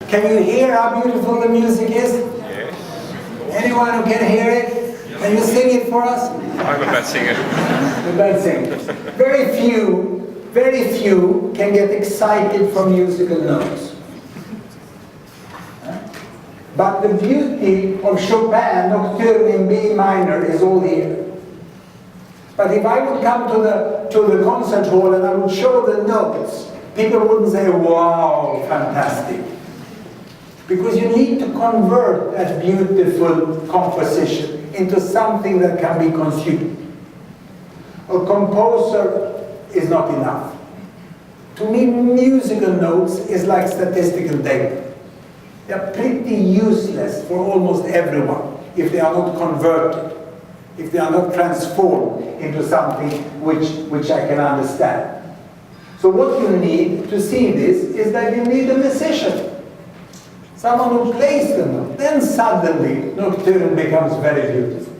Can you hear how beautiful the music is? Yes. Anyone who can hear it? Can you sing it for us? I'm a bad singer. The bad singers. Very few can get excited from musical notes. But the beauty of Chopin Nocturne in B minor is all here. But if I would come to the concert hall and I would show the notes, people wouldn't say, wow, fantastic. Because you need to convert that beautiful composition into something that can be consumed. A composer is not enough. To me, musical notes is like statistical data. They are pretty useless for almost everyone if they are not converted, if they are not transformed into something which I can understand. So what you need to see this is that you need a musician. Someone who plays the note. Then suddenly, Nocturne becomes very beautiful.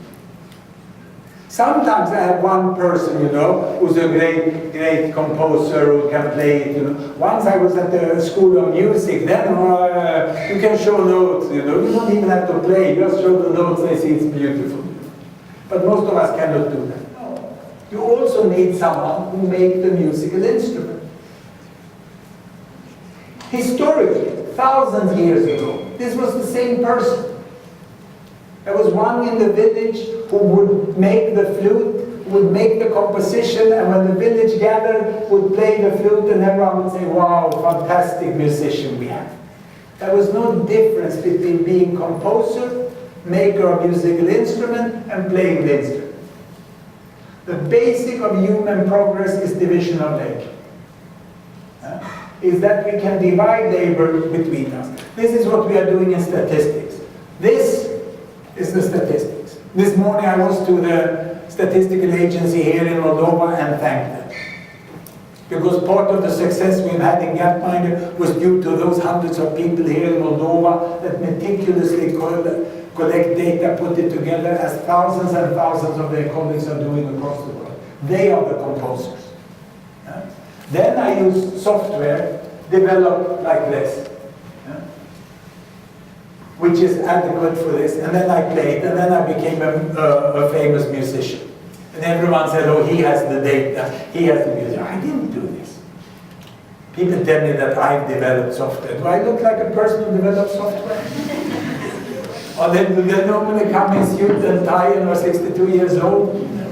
Sometimes I have one person, you know, who's a great composer who can play it, you know. Once I was at the School of Music, then you can show notes, you know. You don't even have to play, you just show the notes, they see it's beautiful. But most of us cannot do that. No. You also need someone who makes the musical instrument. Historically, thousands of years ago, this was the same person. There was one in the village who would make the flute, would make the composition, and when the village gathered, would play the flute, and everyone would say, wow, fantastic musician we have. There was no difference between being composer, maker of musical instrument, and playing the instrument. The basic of human progress is division of labor. Is that we can divide labor between us. This is what we are doing in statistics. This is the statistics. This morning I was to the statistical agency here in Moldova and thanked them. Because part of the success we've had in Gapminder was due to those hundreds of people here in Moldova that meticulously collect data, put it together, as thousands and thousands of their colleagues are doing across the world. They are the composers. Then I use software developed like this, which is adequate for this, and then I played, and then I became a famous musician. And everyone said, oh, he has the data, he has the music. I didn't do this. People tell me that I've developed software. Do I look like a person who develops software? Or do they normally come in suit and tie and are 62 years old? No.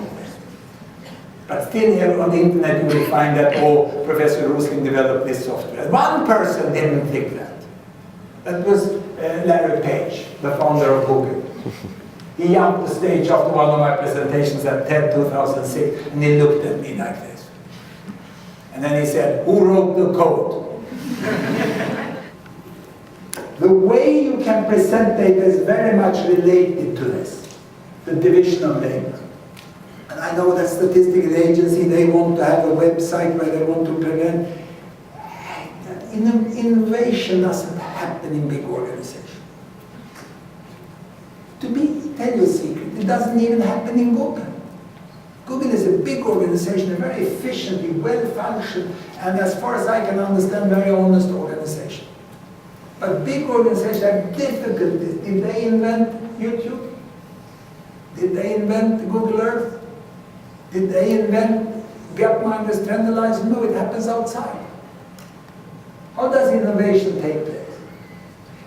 But still here on the internet you will find that, oh, Professor Rosling developed this software. One person didn't think that. That was Larry Page, the founder of Google. He jumped the stage after one of my presentations at TED 2006, and he looked at me like this. And then he said, who wrote the code? The way you can present data is very much related to this, the division of labor. And I know that statistical agency, they want to have a website where they want to prevent. Innovation doesn't happen in big organizations. Tell you a secret, it doesn't even happen in Google. Google is a big organization, a very efficiently, well-functioned, and as far as I can understand, very honest organization. But big organizations have difficulties. Did they invent YouTube? Did they invent Google Earth? Did they invent Gapminder's Trendalizer? No, it happens outside. How does innovation take place?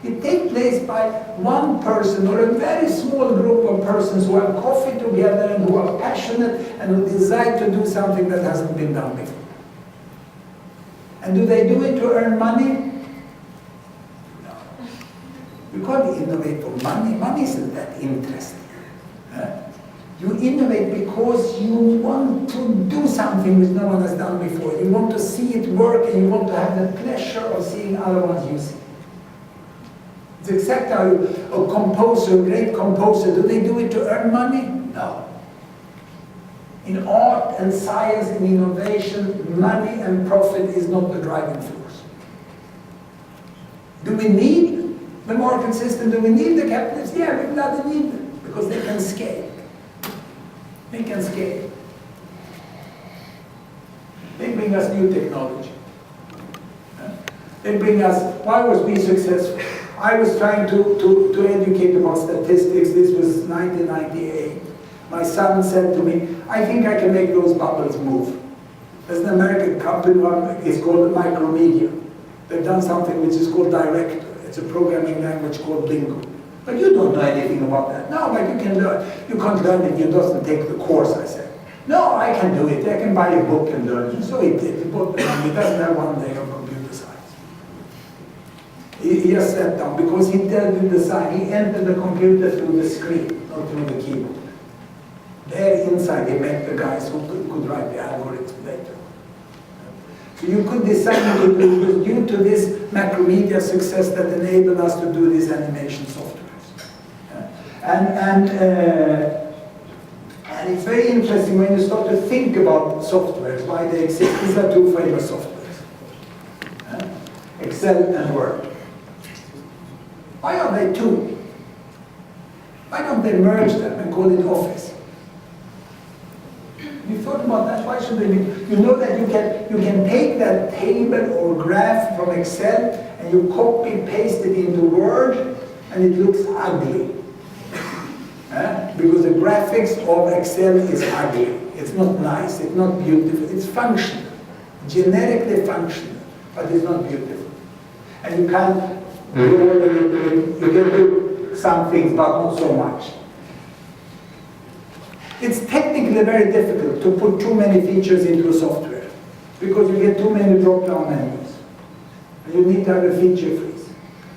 It takes place by one person or a very small group of persons who have coffee together and who are passionate and who decide to do something that hasn't been done before. And do they do it to earn money? No. You can't innovate for money. Money isn't that interesting. You innovate because you want to do something which no one has done before. You want to see it work and you want to have the pleasure of seeing other ones use it. It's exactly how a composer, a great composer, do they do it to earn money? No. In art and science and innovation, money and profit is not the driving force. Do we need the market system? Do we need the capitalists? Yeah, we bloody need them because they can scale. They can scale. They bring us new technology. They bring us, why was we successful? I was trying to educate about statistics. This was 1998. My son said to me, I think I can make those bubbles move. There's an American company, it's called Micromedia. They've done something which is called Director. It's a programming language called Bingo. But you don't know anything about that. No, but you can learn. You can't learn it, you doesn't take the course, I said. No, I can do it. I can buy a book and learn it. So he did. He bought the money. He doesn't have 1 day of computer science. He just sat down because he dealt with design. He entered the computer through the screen, not through the keyboard. There inside he met the guys who could write the algorithms later. So you could design to do, due to this Macromedia success that enabled us to do these animation softwares. And it's very interesting when you start to think about softwares, why they exist. These are two famous softwares, Excel and Word. Why are they two? Why don't they merge them and call it Office? You thought about that? Why should they be? You know that you can take that table or graph from Excel and you copy and paste it into Word and it looks ugly. Because the graphics of Excel is ugly. It's not nice, it's not beautiful, it's functional. Generically functional, but it's not beautiful. And you can do some things, but not so much. It's technically very difficult to put too many features into a software because you get too many drop-down menus. And you need to have a feature freeze.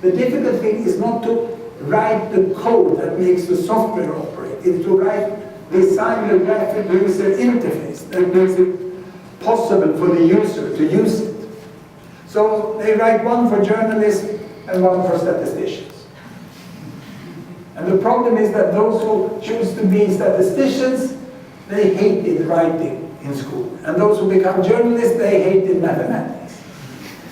The difficult thing is not to write the code that makes the software operate. It's to design the graphic user interface that makes it possible for the user to use it. So they write one for journalists and one for statisticians. And the problem is that those who choose to be statisticians, they hated writing in school. And those who become journalists, they hated mathematics.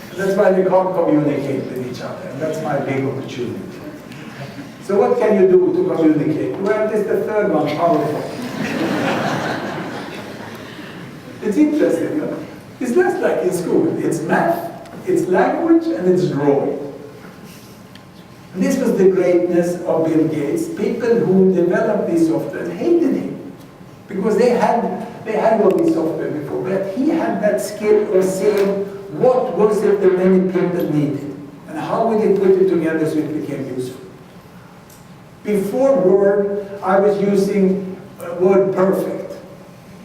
And that's why they can't communicate with each other. And that's my big opportunity. So what can you do to communicate? Well, this is the third one, PowerPoint. It's interesting, you know? It's just like in school. It's math, it's language, and it's drawing. And this was the greatness of Bill Gates. People who developed these software hated him because they had all these software before, but he had that skill of seeing what was it that many people needed and how would he put it together so it became useful. Before Word, I was using Word Perfect.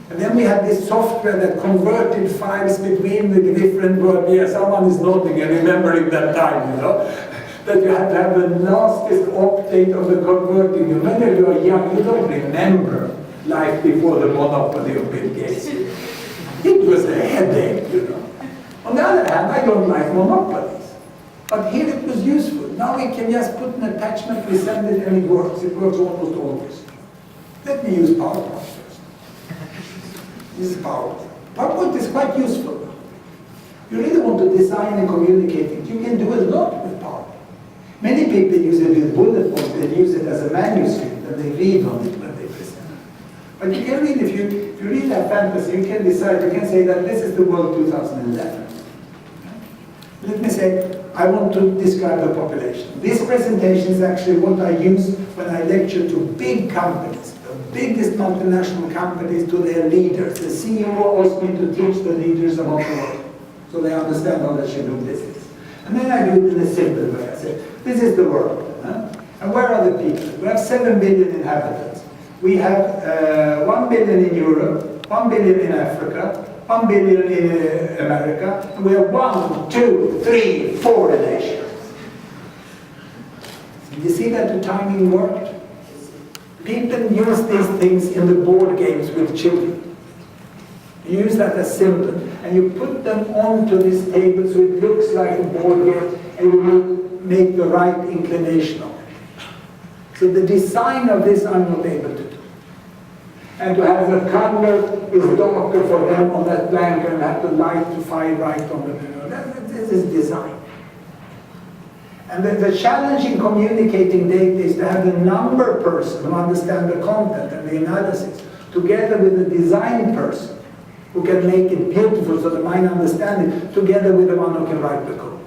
And then we had this software that converted files between the different words. Yeah, someone is nodding and remembering that time, you know, that you had to have the lastest update of the converting. You know, when you are young, you don't remember life before the monopoly of Bill Gates. It was a headache, you know. On the other hand, I don't like monopolies. But here it was useful. Now we can just put an attachment, we send it, and it works. It works almost always. Let me use PowerPoint first. This is PowerPoint. PowerPoint is quite useful. You really want to design and communicate it. You can do a lot with PowerPoint. Many people use it with bullet points. They use it as a manuscript, and they read on it when they present. But you can read, if you really have fantasy, you can decide, you can say that this is the world 2011. Let me say, I want to describe the population. This presentation is actually what I use when I lecture to big companies, the biggest multinational companies, to their leaders. The CEO asked me to teach the leaders about the world, so they understand how they should do business. And then I do it in a simple way. I say, this is the world. And where are the people? We have 7 billion inhabitants. We have 1 billion in Europe, 1 billion in Africa, 1 billion in America, and we have 1, 2, 3, 4 in Asia. You see that the timing worked? People use these things in the board games with children. You use that as symbol, and you put them onto this table so it looks like a board game, and you will make the right inclination of it. So the design of this I'm not able to do. And to have the color is darker for them on that blanket and have the light to fire right on the mirror. This is design. And the challenge in communicating data is to have the number person who understands the content and the analysis, together with the design person who can make it beautiful so the mind understands it, together with the one who can write the code.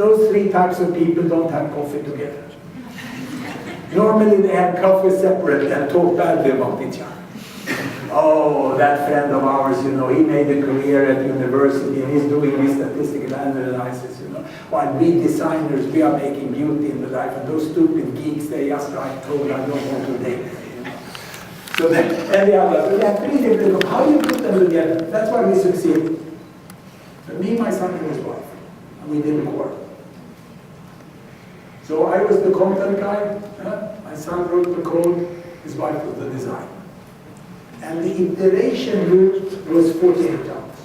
Those three types of people don't have coffee together. Normally they have coffee separate and talk badly about each other. Oh, that friend of ours, you know, he made a career at university and he's doing these statistical analysis, you know. While we designers, we are making beauty in the life, and those stupid geeks, they just write code, I don't want to date them, you know. So then, and the others, we have three different, how you put them together, that's why we succeed. So me, my son, and his wife, and we didn't work. So I was the content guy, my son wrote the code, his wife was the design. And the iteration route was 48 hours.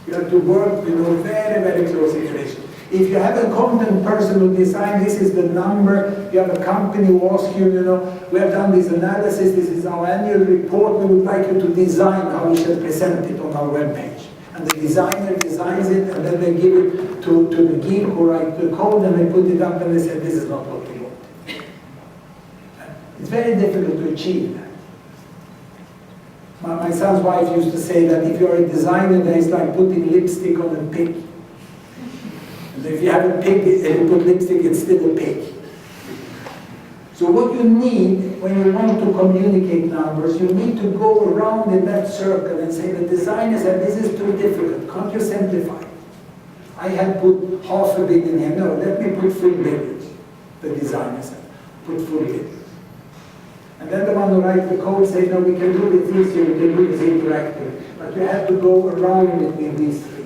You have to work with a very, very close iteration. If you have a content person who designs, this is the number, you have a company who asks you, you know, we have done this analysis, this is our annual report, we would like you to design how we shall present it on our webpage. And the designer designs it, and then they give it to the geek who writes the code, and they put it up, and they say, this is not what we want. It's very difficult to achieve that. My son's wife used to say that if you're a designer, then it's like putting lipstick on a pig. And if you have a pig and you put lipstick, it's still a pig. So what you need when you want to communicate numbers, you need to go around in that circle and say the designer said this is too difficult, can't you simplify it? I had put $500 million here, no, let me put $3 billion. The designer said, put $4 billion. And then the one who writes the code says, no, we can do this easier, we can do this interactive. But you have to go around between these three.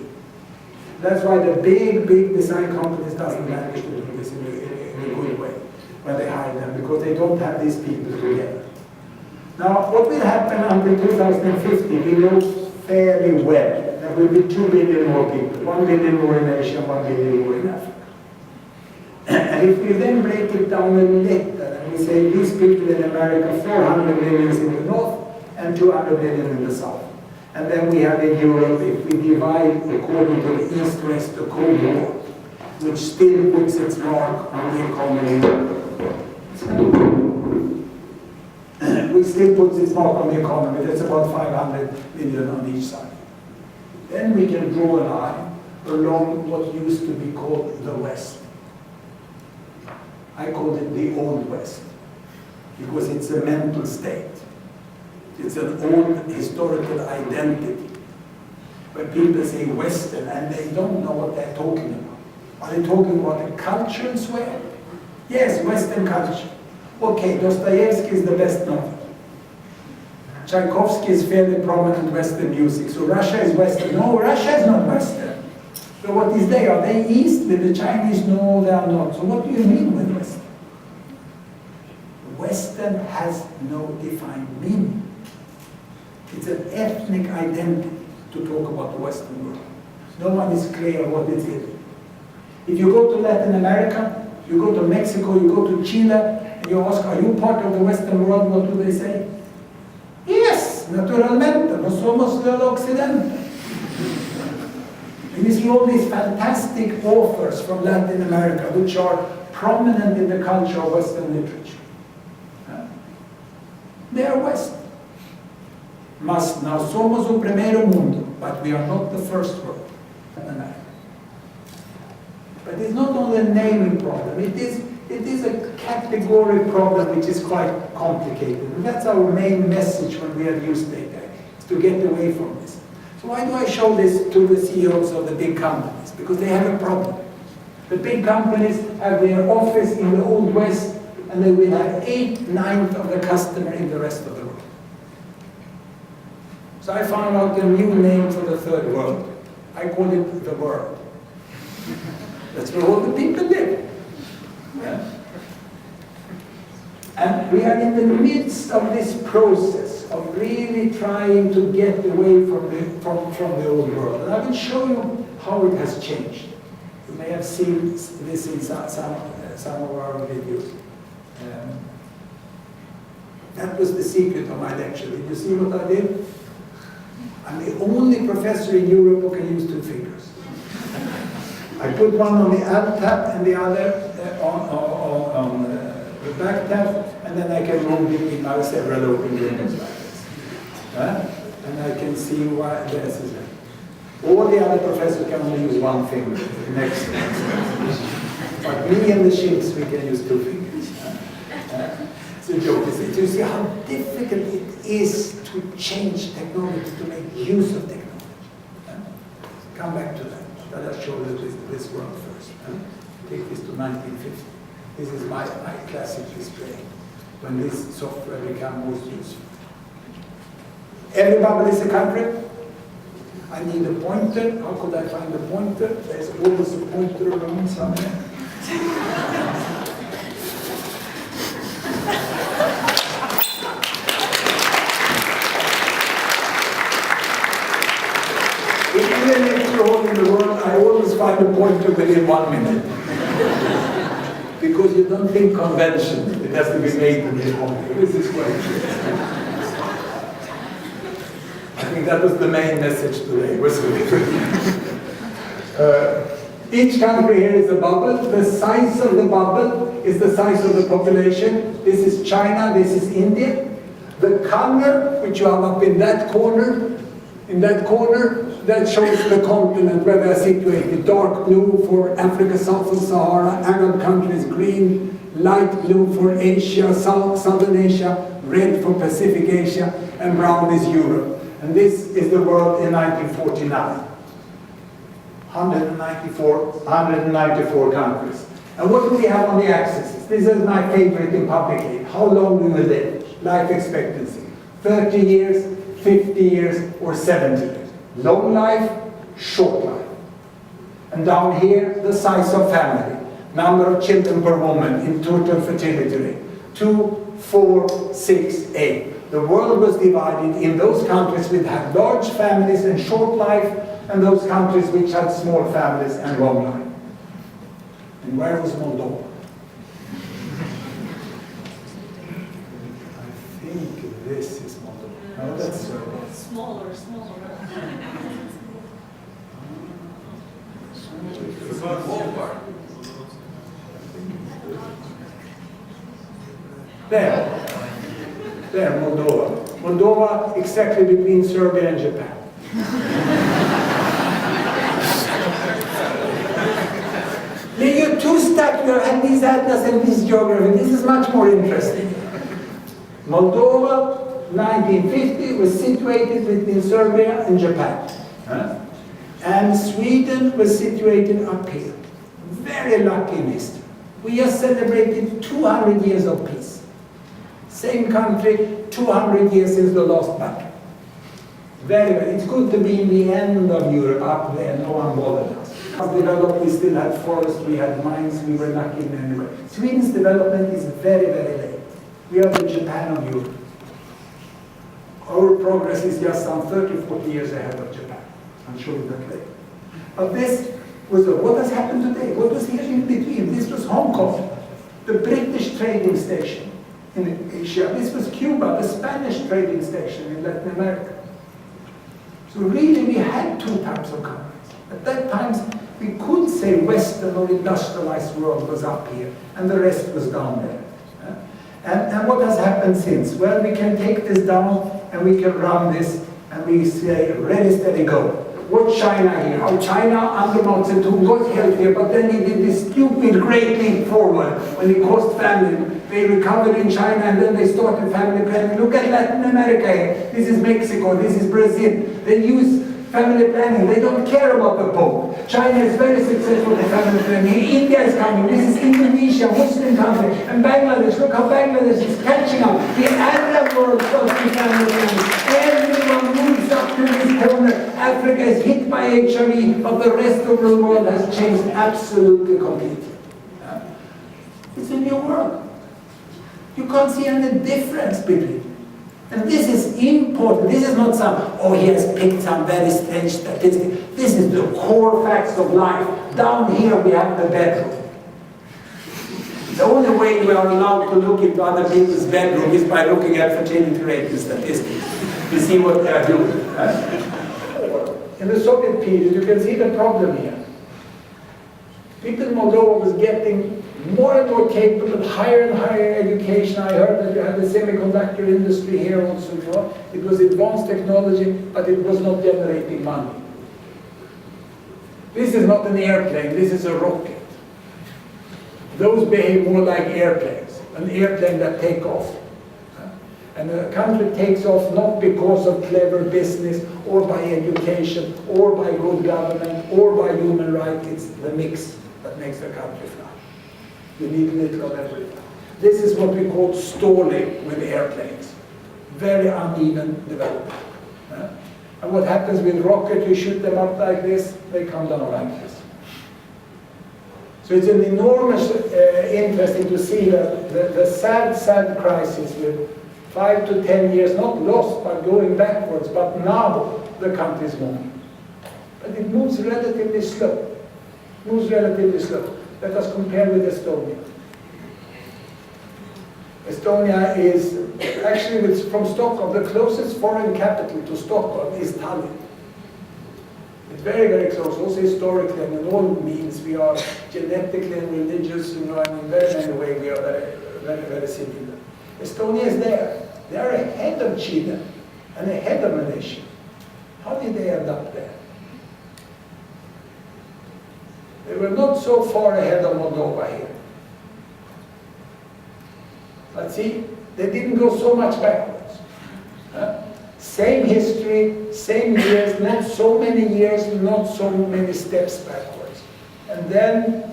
That's why the big design companies doesn't manage to do this in a good way when they hire them, because they don't have these people together. Now, what will happen until 2050, we know fairly well. There will be 2 billion more people, 1 billion more in Asia, 1 billion more in Africa. And if we then break it down a little, and we say these people in America, 400 million in the north and 200 million in the south. And then we have in Europe, if we divide according to the East-West, the Cold War, which still puts its mark on the economy. Which still puts its mark on the economy, that's about 500 million on each side. Then we can draw a line along what used to be called the West. I call it the Old West, because it's a mental state. It's an old historical identity. When people say Western, and they don't know what they're talking about. Are they talking about a culture elsewhere? Yes, Western culture. Okay, Dostoevsky is the best novel. Tchaikovsky is fairly prominent Western music, so Russia is Western. No, Russia is not Western. So what is they? Are they East with the Chinese? No, they are not. So what do you mean with Western? Western has no defined meaning. It's an ethnic identity to talk about the Western world. No one is clear what it is. If you go to Latin America, you go to Mexico, you go to Chile, and you ask, are you part of the Western world? What do they say? Yes, naturalmente, no somos del occidente. And you see all these fantastic authors from Latin America, which are prominent in the culture of Western literature. They are West. Mas now somos o primeiro mundo, but we are not the first world. But it's not only a naming problem, it is a category problem which is quite complicated. And that's our main message when we have used data, is to get away from this. So why do I show this to the CEOs of the big companies? Because they have a problem. The big companies have their office in the Old West, and they will have 8/9 of the customer in the rest of the world. So I found out a new name for the third world. I call it the world. That's where all the people live. Yeah. And we are in the midst of this process of really trying to get away from the old world. And I will show you how it has changed. You may have seen this in some of our videos. That was the secret of my lecture. Did you see what I did? I'm the only professor in Europe who can use two fingers. I put one on the alt tab and the other on the back tab, and then I can move between my several open windows like this. And I can see why this is. All the other professors can only use one finger. Next. But me and the chimps, we can use two fingers. It's a joke. You see how difficult it is to change technology, to make use of technology. Come back to that. But I'll show you this world first. Take this to 1950. This is my classic display, when this software became most useful. Every bubble is a country. I need a pointer. How could I find a pointer? There's always a pointer around somewhere. Even if you're all in the world, I always find a pointer within 1 minute. Because you don't think convention. It has to be made to be a pointer. This is great. I think that was the main message today. Each country here is a bubble. The size of the bubble is the size of the population. This is China, this is India. The color, which you have up in that corner, that shows the continent where they are situated. Dark blue for Africa, south of Sahara, Arab countries, green, light blue for Asia, southern Asia, red for Pacific Asia, and brown is Europe. And this is the world in 1949. 194 countries. And what do we have on the axis? This is my favorite in public aid. How long do we live? Life expectancy. 30 years, 50 years, or 70 years. Long life, short life. And down here, the size of family. Number of children per woman in total fertility rate. 2, 4, 6, 8. The world was divided in those countries which had large families and short life, and those countries which had small families and long life. And where was Moldova? I think this is Moldova. No, that's smaller. There, Moldova. Moldova exactly between Serbia and Japan. You're too stuck, you have these atlas and this geography. This is much more interesting. Moldova, 1950, was situated between Serbia and Japan. And Sweden was situated up here. Very lucky in history. We just celebrated 200 years of peace. Same country, 200 years since the last battle. Very, very. It's good to be in the end of Europe, up there, no one bothered us. Developed, we still had forests, we had mines, we were lucky in any way. Sweden's development is very, very late. We are the Japan of Europe. Our progress is just some 30, 40 years ahead of Japan. I'll show you that later. But this was what has happened today. What was here in between? This was Hong Kong, the British trading station in Asia. This was Cuba, the Spanish trading station in Latin America. So really we had two types of countries. At that time we could say Western or industrialized world was up here and the rest was down there. And what has happened since? Well, we can take this down and we can run this and we say ready, steady, go. Watch China here. How China under Mao Zedong got healthier, but then he did this stupid great leap forward when he caused famine. They recovered in China and then they started family planning. Look at Latin America here. This is Mexico, this is Brazil. They use family planning. They don't care about the Pope. China is very successful in family planning. India is coming. This is Indonesia, Muslim country. And Bangladesh, look how Bangladesh is catching up. The Arab world starts to family planning. Everyone moves up to this corner. Africa is hit by HIV, but the rest of the world has changed absolutely completely. It's a new world. You can't see any difference between. And this is important. This is not some, oh, he has picked some very strange statistics. This is the core facts of life. Down here we have the bedroom. The only way we are allowed to look into other people's bedroom is by looking at fertility rate and statistics. You see what they are doing. In the Soviet period, you can see the problem here. People in Moldova was getting more and more capable, higher and higher education. I heard that you had the semiconductor industry here also. It was advanced technology, but it was not generating money. This is not an airplane, this is a rocket. Those behave more like airplanes, an airplane that take off. And a country takes off not because of clever business, or by education, or by good government, or by human rights. It's the mix that makes a country fly. You need a little of everything. This is what we call stalling with airplanes. Very uneven development. And what happens with rocket, you shoot them up like this, they come down like this. So it's an enormous interesting to see that the sad crisis with 5 to 10 years, not lost, but going backwards, but now the country is moving. But it moves relatively slow. Moves relatively slow. Let us compare with Estonia. Estonia is, actually from Stockholm, the closest foreign capital to Stockholm is Tallinn. It's very, very close, also historically, and in all means we are genetically and religious, and in very many ways we are very, very, very similar. Estonia is there. They are ahead of Chile and ahead of Malaysia. How did they end up there? They were not so far ahead of Moldova here. But see, they didn't go so much backwards. Same history, same years, not so many years, not so many steps backwards. And then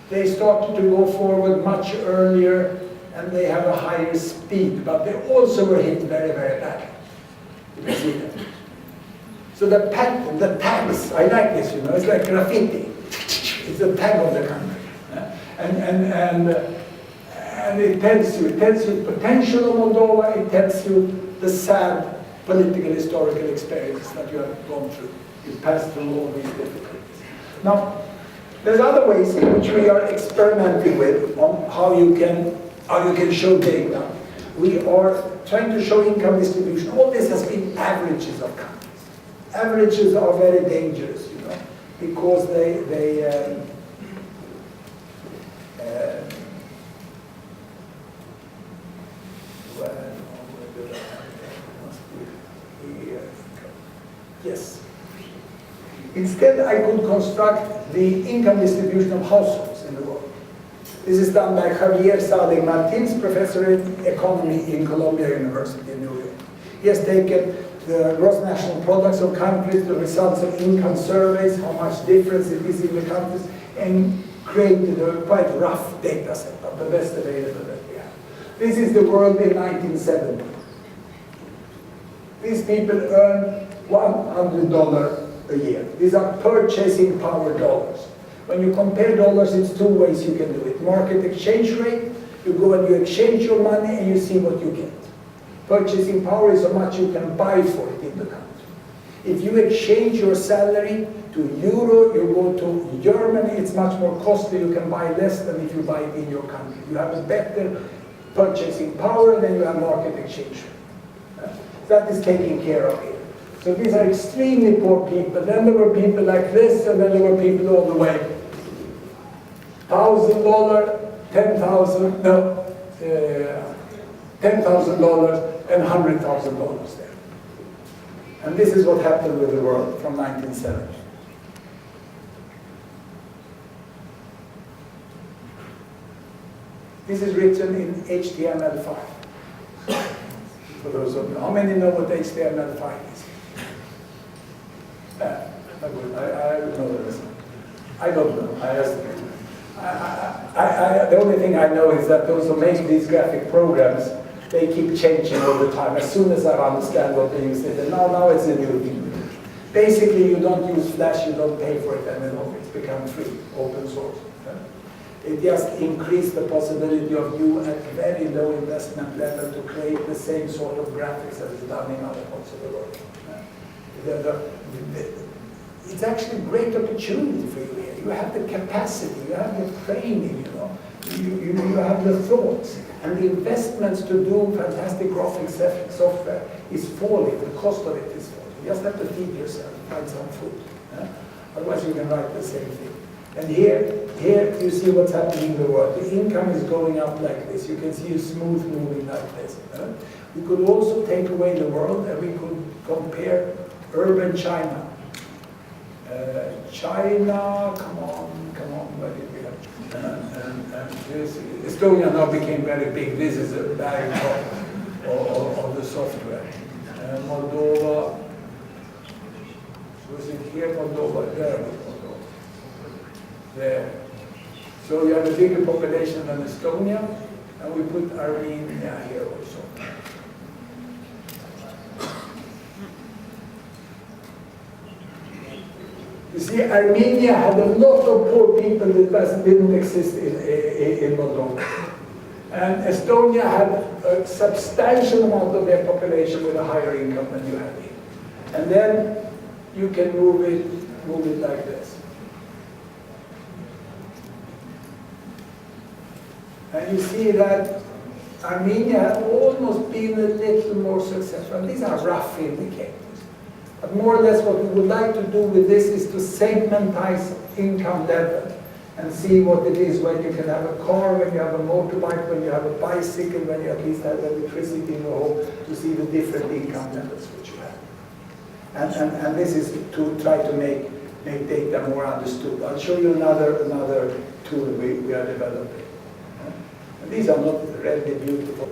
they started to go forward much earlier, and they have a higher speed, but they also were hit very, very badly. You can see that. So the pattern, the tags, I like this, it's like graffiti. It's the tag of the country. And it tells you the potential of Moldova, it tells you the sad political, historical experience that you have gone through. You passed through all these difficulties. Now, there's other ways in which we are experimenting with on how you can show data. We are trying to show income distribution. All this has been averages of countries. Averages are very dangerous, because they yes. Instead, I could construct the income distribution of households in the world. This is done by Javier Sadig Martins, professor in economy in Columbia University in New York. He has taken the gross national products of countries, the results of income surveys, how much difference it is in the countries, and created a quite rough data set of the best available that we have. This is the world in 1970. These people earn $100 a year. These are purchasing power dollars. When you compare dollars, it's two ways you can do it. Market exchange rate, you go and you exchange your money and you see what you get. Purchasing power is how much you can buy for it in the country. If you exchange your salary to euro, you go to Germany, it's much more costly, you can buy less than if you buy it in your country. You have a better purchasing power than you have market exchange rate. That is taken care of here. So these are extremely poor people. Then there were people like this, and then there were people all the way. $1,000, $10,000, no, $10,000 and $100,000 there. And this is what happened with the world from 1970. This is written in HTML5. For those of you, how many know what HTML5 is? I don't know the reason. I don't know. The only thing I know is that those who make these graphic programs, they keep changing all the time. As soon as I understand what they use, they say, now it's a new thing. Basically, you don't use Flash, you don't pay for it anymore. It's become free, open source. It just increased the possibility of you at very low investment level to create the same sort of graphics as is done in other parts of the world. It's actually a great opportunity for you here. You have the capacity, you have the training, you have the thoughts, and the investments to do fantastic graphic software is falling. The cost of it is falling. You just have to feed yourself, find some food. Otherwise, you can write the same thing. And here you see what's happening in the world. The income is going up like this. You can see a smooth moving like this. We could also take away the world and we could compare urban China China, come on, where did we have? And this, Estonia now became very big. This is a bag of the software. Moldova, was it here, Moldova? There was Moldova. There. So you have a bigger population than Estonia, and we put Armenia here also. You see, Armenia had a lot of poor people that didn't exist in Moldova. And Estonia had a substantial amount of their population with a higher income than you have here. And then you can move it like this. And you see that Armenia had almost been a little more successful. And these are rough indicators. But more or less what we would like to do with this is to segmentize income level and see what it is when you can have a car, when you have a motorbike, when you have a bicycle, when you at least have electricity in your home, to see the different income levels which you have. And this is to try to make data more understood. I'll show you another tool we are developing. And these are not really beautiful.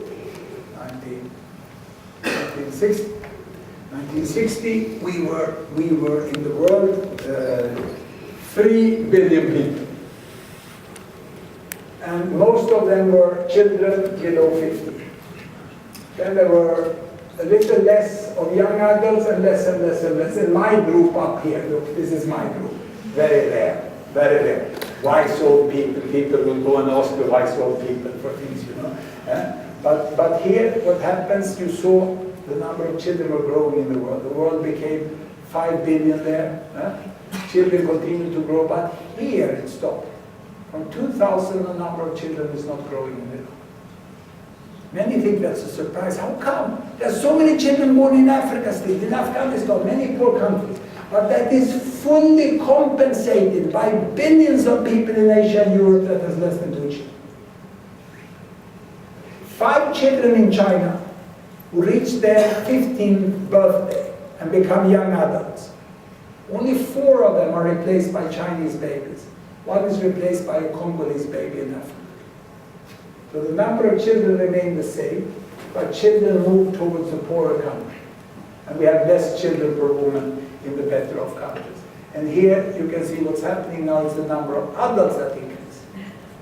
1960, we were in the world 3 billion people. And most of them were children below 50. Then there were a little less of young adults and less and less and less. In my group up here, look, this is my group. Very rare, very rare. Wise old people, people will go and ask the wise old people for things, you know. But here, what happens, you saw the number of children were growing in the world. The world became 5 billion there. Children continue to grow, but here it stopped. From 2000, the number of children is not growing anymore. Many think that's a surprise. How come? There's so many children born in Africa still, in Afghanistan, many poor countries. But that is fully compensated by billions of people in Asia and Europe that has less than 2 children. 5 children in China who reach their 15th birthday and become young adults. Only 4 of them are replaced by Chinese babies. 1 is replaced by a Congolese baby in Africa. So the number of children remain the same, but children move towards the poorer country. And we have less children per woman in the better off countries. And here you can see what's happening now is the number of adults that increase.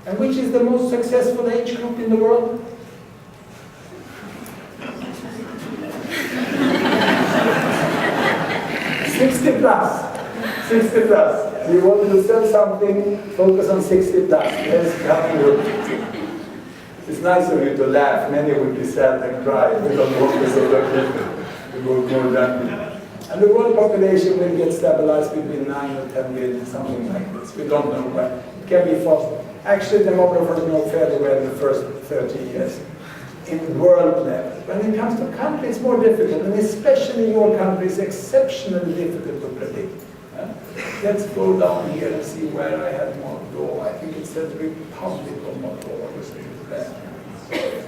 And which is the most successful age group in the world? +60. 60+. You want to sell something, focus on 60+. Yes, coming good. It's nice of you to laugh. Many would be sad and cry. We don't want this other people. We will go down. And the world population will get stabilized between 9 or 10 billion, something like this. We don't know when. It can be faster. Actually, demographers know fairly well the first 30 years in world level. When it comes to country, it's more difficult, and especially your country is exceptionally difficult to predict. Let's go down here and see where I had Moldova. I think it says Republic of Moldova.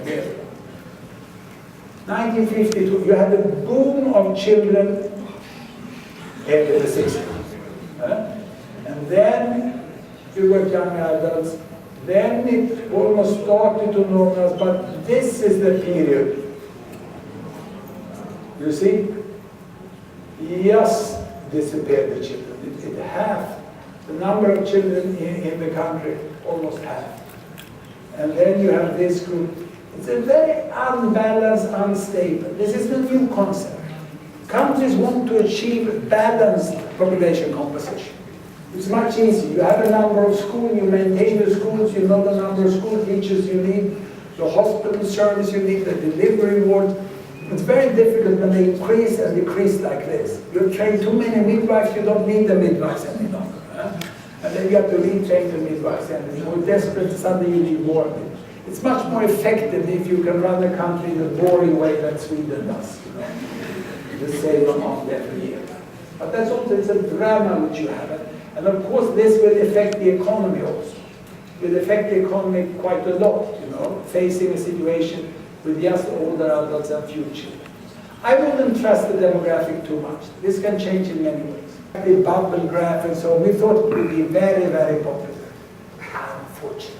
There. 1952, you had a boom of children in the 60s. And then you got young adults. Then it almost started to normalize, but this is the period. You see? Just disappeared the children. It halved. The number of children in the country almost halved. And then you have this group. It's a very unbalanced, unstable. This is a new concept. Countries want to achieve balanced population composition. It's much easier. You have a number of schools, you maintain the schools, you know the number of school teachers you need, the hospital service you need, the delivery ward. It's very difficult when they increase and decrease like this. You train too many midwives, you don't need the midwives any longer. And then you have to retrain the midwives, and it's more desperate, suddenly you need more. It's much more effective if you can run the country in a boring way that Sweden does. You know? The same amount every year. But that's also, it's a drama which you have. And of course this will affect the economy also. It will affect the economy quite a lot, you know, facing a situation with just older adults and few children. I wouldn't trust the demographic too much. This can change in many ways. The bubble graph and so on. We thought it would be very, very popular. Unfortunately.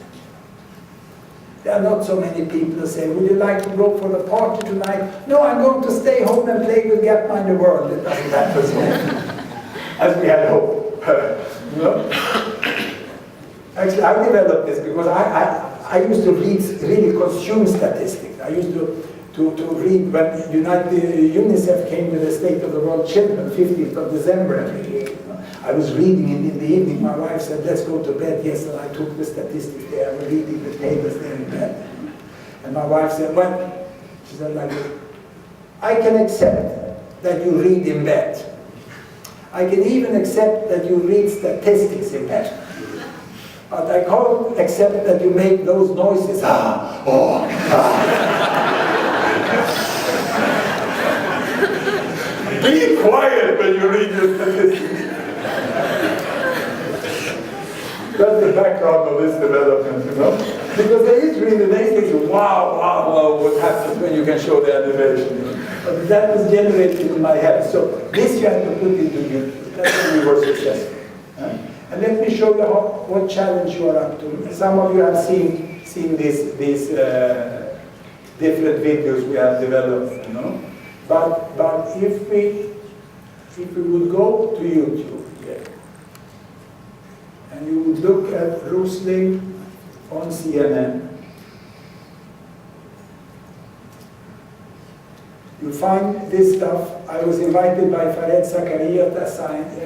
There are not so many people who say, would you like to go for the party tonight? No, I'm going to stay home and play with Gapminder World. It doesn't happen so as we had hoped. No? Actually, I developed this because I used to really consume statistics. I used to read when UNICEF came with the State of the World Children, 15th of December every year. I was reading in the evening. My wife said, let's go to bed. Yes, and I took the statistics there. I was reading the tables there in bed. And my wife said, well, she said like this, I can accept that you read in bed. I can even accept that you read statistics in bed. But I can't accept that you make those noises. Ah, oh, ah. Be quiet when you read your statistics. That's the background of this development, you know? Because there is really, they think, wow, wow, wow, what happens when you can show the animation. You know? But that was generated in my head. So this you have to put into YouTube. That's when we were successful. And let me show you what challenge you are up to. Some of you have seen these different videos we have developed, you know. But if we would go to YouTube, yeah, and you would look at Rosling on CNN, you find this stuff. I was invited by căreia to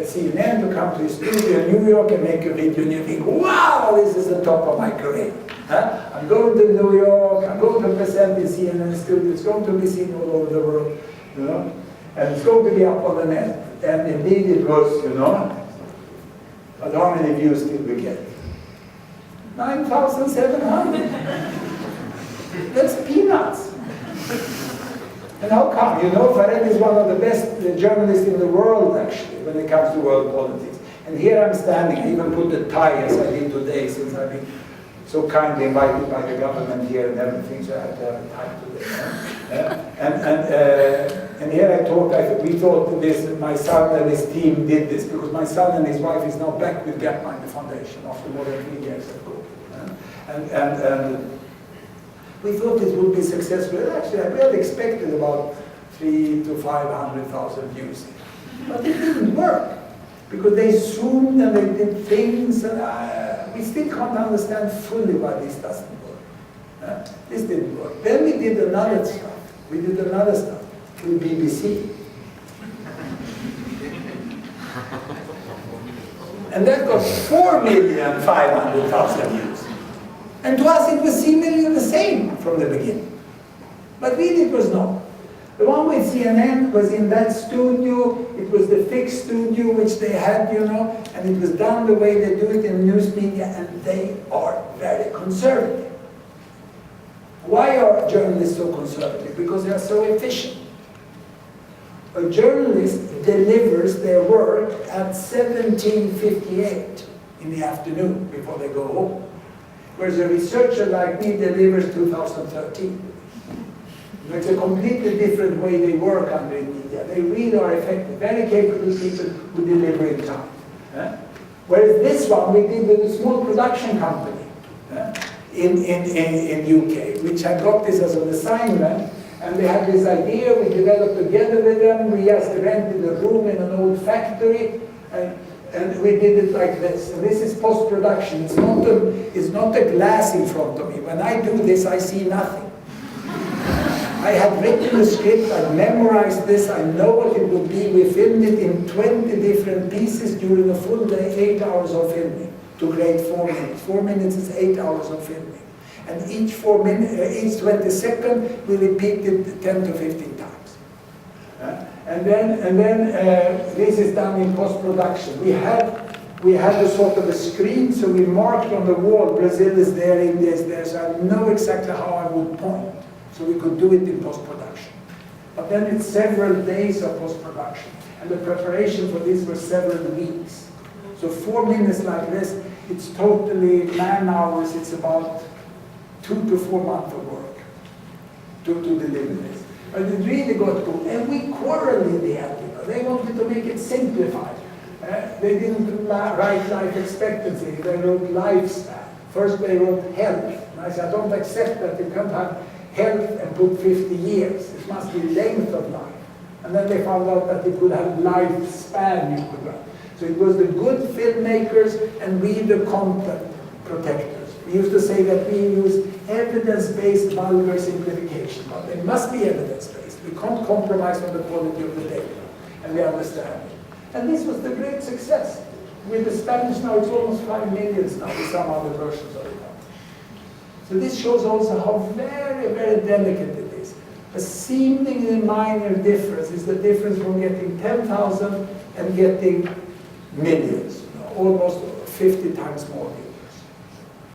CNN to come to his studio in New York and make a video, and you think, wow, this is the top of my career. Huh? I'm going to New York, I'm going to present in CNN studio, it's going to be seen all over the world, you know, and it's going to be up on the net. And indeed it was, you know, but how many views did we get? 9,700. That's peanuts. And how come? You know, Farid is one of the best journalists in the world, actually, when it comes to world politics. And here I'm standing, I even put a tie as I did today, since I've been so kindly invited by the government here and everything, so I had to have a tie today. And here I talked, we thought this, my son and his team did this, because my son and his wife is now back with Gapminder Foundation after more than 3 years at Google. And we thought it would be successful. Actually, we had expected about 300,000 to 500,000 views. But it didn't work. Because they zoomed and they did things, and we still can't understand fully why this doesn't work. This didn't work. Then we did another stuff. We did another stuff with BBC. And that got 4,500,000 views. And to us it was seemingly the same from the beginning. But really it was not. The one with CNN was in that studio, it was the fixed studio which they had, you know, and it was done the way they do it in news media, and they are very conservative. Why are journalists so conservative? Because they are so efficient. A journalist delivers their work at 17:58 in the afternoon before they go home. Whereas a researcher like me delivers 2013. It's a completely different way they work under in media. They really are effective, very capable people who deliver in time. Whereas this one we did with a small production company in UK, which had got this as an assignment, and they had this idea, we developed together with them, we just rented a room in an old factory, and we did it like this. And this is post-production. It's not a glass in front of me. When I do this, I see nothing. I had written the script, I memorized this, I know what it would be. We filmed it in 20 different pieces during a full day, 8 hours of filming to create 4 minutes. 4 minutes is 8 hours of filming. And each 20 seconds, we repeat it 10 to 15 times. And then this is done in post-production. We had a sort of a screen, so we marked on the wall, Brazil is there, India is there, so I know exactly how I would point. So we could do it in post-production. But then it's several days of post-production. And the preparation for this was several weeks. So 4 minutes like this, it's totally man-hours, it's about 2 to 4 months of work to deliver this. But it really got good. And we quarreled in the end, you know. They wanted to make it simplified. They didn't write life expectancy, they wrote lifespan. First they wrote health. And I said, I don't accept that. You can't have health and put 50 years. It must be length of life. And then they found out that you could have lifespan you could write. So it was the good filmmakers and we the content protectors. We used to say that we use evidence-based vulgar simplification. But it must be evidence-based. We can't compromise on the quality of the data. And we understand it. And this was the great success. With the Spanish now, it's almost 5 million now with some other versions of it. So this shows also how very, very delicate it is. A seemingly minor difference is the difference from getting 10,000 and getting millions, almost 50 times more.